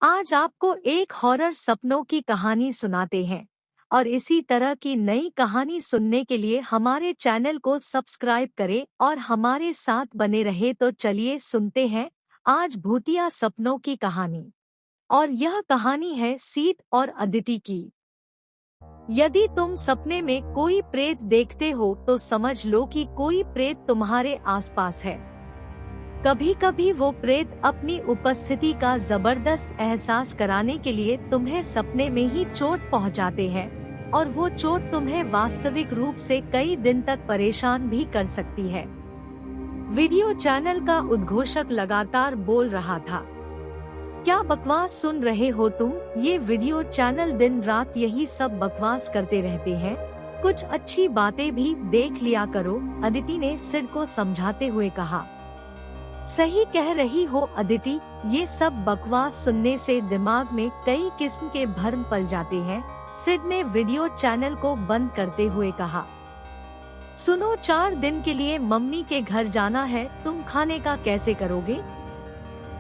आज आपको एक हॉरर सपनों की कहानी सुनाते हैं और इसी तरह की नई कहानी सुनने के लिए हमारे चैनल को सब्सक्राइब करें और हमारे साथ बने रहे। तो चलिए सुनते हैं आज भूतिया सपनों की कहानी। और यह कहानी है सीट और अदिति की। यदि तुम सपने में कोई प्रेत देखते हो तो समझ लो कि कोई प्रेत तुम्हारे आसपास है। कभी कभी वो प्रेत अपनी उपस्थिति का जबरदस्त एहसास कराने के लिए तुम्हें सपने में ही चोट पहुंचाते हैं और वो चोट तुम्हें वास्तविक रूप से कई दिन तक परेशान भी कर सकती है। वीडियो चैनल का उद्घोषक लगातार बोल रहा था, क्या बकवास सुन रहे हो तुम? ये वीडियो चैनल दिन रात यही सब बकवास करते रहते हैं, कुछ अच्छी बातें भी देख लिया करो। अदिति ने सिड को समझाते हुए कहा। सही कह रही हो अदिति, ये सब बकवास सुनने से दिमाग में कई किस्म के भ्रम पल जाते हैं। सिड ने वीडियो चैनल को बंद करते हुए कहा। सुनो, 4 दिन के लिए मम्मी के घर जाना है, तुम खाने का कैसे करोगे?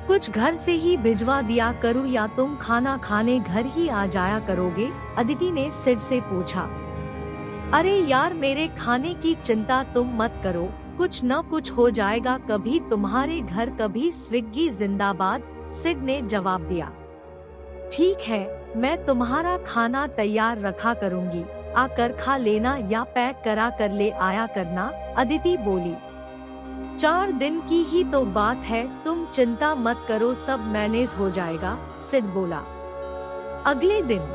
कुछ घर से ही भिजवा दिया करूँ या तुम खाना खाने घर ही आ जाया करोगे? अदिति ने सिड से पूछा। अरे यार, मेरे खाने की चिंता तुम मत करो, कुछ न कुछ हो जाएगा, कभी तुम्हारे घर कभी स्विग्गी जिंदाबाद, सिड ने जवाब दिया। ठीक है, मैं तुम्हारा खाना तैयार रखा करूंगी, आकर खा लेना या पैक करा कर ले आया करना, अदिति बोली। 4 दिन की ही तो बात है, तुम चिंता मत करो, सब मैनेज हो जाएगा, सिड बोला। अगले दिन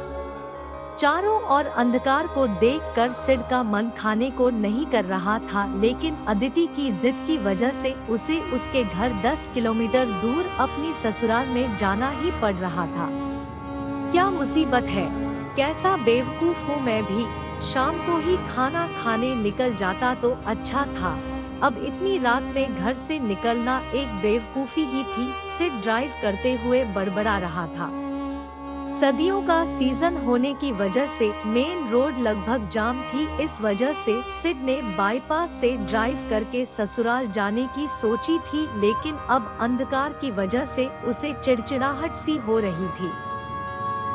चारों ओर अंधकार को देखकर सिड का मन खाने को नहीं कर रहा था, लेकिन अदिति की जिद की वजह से उसे उसके घर 10 किलोमीटर दूर अपनी ससुराल में जाना ही पड़ रहा था। क्या मुसीबत है, कैसा बेवकूफ हूँ मैं भी, शाम को ही खाना खाने निकल जाता तो अच्छा था, अब इतनी रात में घर से निकलना एक बेवकूफी ही थी, सिड ड्राइव करते हुए बड़बड़ा रहा था। सर्दियों का सीजन होने की वजह से मेन रोड लगभग जाम थी, इस वजह से सिड ने बाईपास से ड्राइव करके ससुराल जाने की सोची थी, लेकिन अब अंधकार की वजह से उसे चिड़चिड़ाहट सी हो रही थी।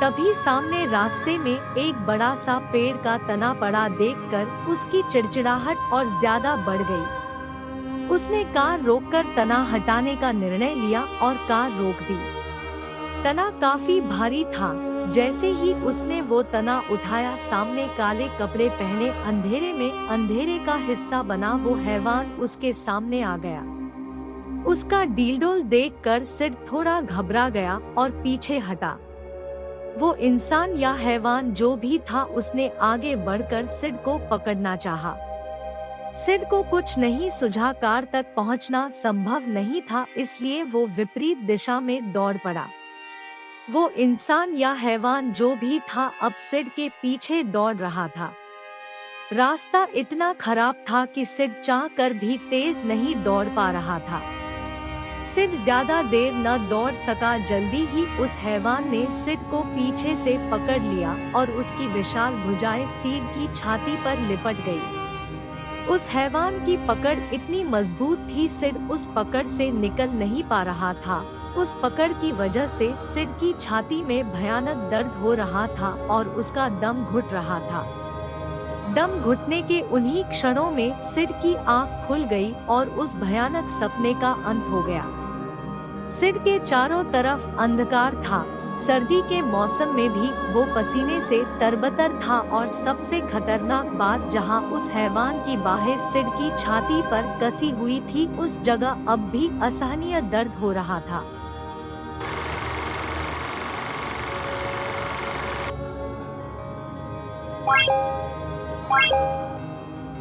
तभी सामने रास्ते में एक बड़ा सा पेड़ का तना पड़ा देखकर उसकी चिड़चिड़ाहट और ज्यादा बढ़ गई। उसने कार रोककर तना हटाने का निर्णय लिया और कार रोक दी। तना काफी भारी था, जैसे ही उसने वो तना उठाया, सामने काले कपड़े पहने अंधेरे में अंधेरे का हिस्सा बना वो हैवान उसके सामने आ गया। उसका डीलडोल देखकर सिड थोड़ा घबरा गया और पीछे हटा। वो इंसान या हैवान जो भी था, उसने आगे बढ़कर सिड को पकड़ना चाहा। सिड को कुछ नहीं सूझा, कार तक पहुंचना संभव नहीं था, इसलिए वो विपरीत दिशा में दौड़ पड़ा। वो इंसान या हैवान जो भी था अब सिड के पीछे दौड़ रहा था। रास्ता इतना खराब था कि सिड चाह कर भी तेज नहीं दौड़ पा रहा था। सिड ज्यादा देर न दौड़ सका, जल्दी ही उस हैवान ने सिड को पीछे से पकड़ लिया और उसकी विशाल भुजाएं सिड की छाती पर लिपट गई। उस हैवान की पकड़ इतनी मजबूत थी, सिड उस पकड़ से निकल नहीं पा रहा था। उस पकड़ की वजह से सिड की छाती में भयानक दर्द हो रहा था और उसका दम घुट रहा था। दम घुटने के उन्हीं क्षणों में सिड की आंख खुल गई और उस भयानक सपने का अंत हो गया। सिड के चारों तरफ अंधकार था, सर्दी के मौसम में भी वो पसीने से तरबतर था और सबसे खतरनाक बात, जहां उस हैवान की बाहें सिड की छाती पर कसी हुई थी, उस जगह अब भी असहनीय दर्द हो रहा था।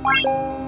What?